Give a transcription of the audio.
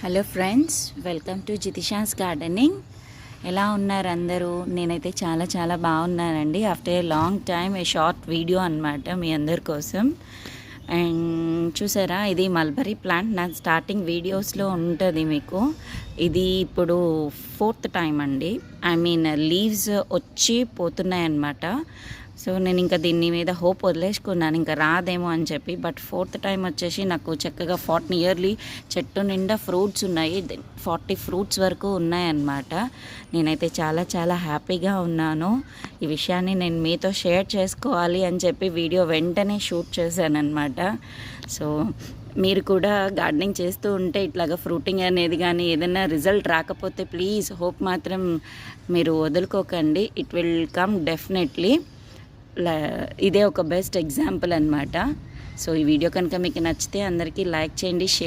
Hello friends, welcome to Jitisha's gardening. ఎలా ఉన్నారు అందరూ? నేనైతే చాలా బాగున్నానండి. After a long time a short video అనమాట మీ అందరి కోసం. అండ్ చూసారా, ఇది మల్బరీ ప్లాంట్. నా స్టార్టింగ్ వీడియోస్లో ఉంటుంది మీకు. ఇది ఇప్పుడు 4th టైం అండి. లీవ్స్ వచ్చి పోతున్నాయి అన్నమాట. సో నేను ఇంకా దీని మీద హోప్ వదిలేసుకున్నాను, ఇంకా రాదేమో అని చెప్పి. బట్ 4th టైం వచ్చేసి నాకు చక్కగా 40 ఇయర్లీ చెట్టు నిండా ఫ్రూట్స్ ఉన్నాయి. 40 ఫ్రూట్స్ వరకు ఉన్నాయన్నమాట. నేనైతే చాలా హ్యాపీగా ఉన్నాను. ఈ విషయాన్ని నేను మీతో షేర్ చేసుకోవాలి అని చెప్పి వీడియో వెంటనే షూట్ చేశాను అనమాట. సో మీరు కూడా గార్డెనింగ్ చేస్తూ ఉంటే ఇట్లాగా ఫ్రూటింగ్ అనేది కానీ ఏదైనా రిజల్ట్ రాకపోతే ప్లీజ్ హోప్ మాత్రం మీరు వదులుకోకండి. It will come definitely. ఇదే ఒక బెస్ట్ ఎగ్జాంపుల్ అనమాట. సో ఈ వీడియో కనుక మీకు నచ్చితే అందరికీ లైక్ చేయండి, షేర్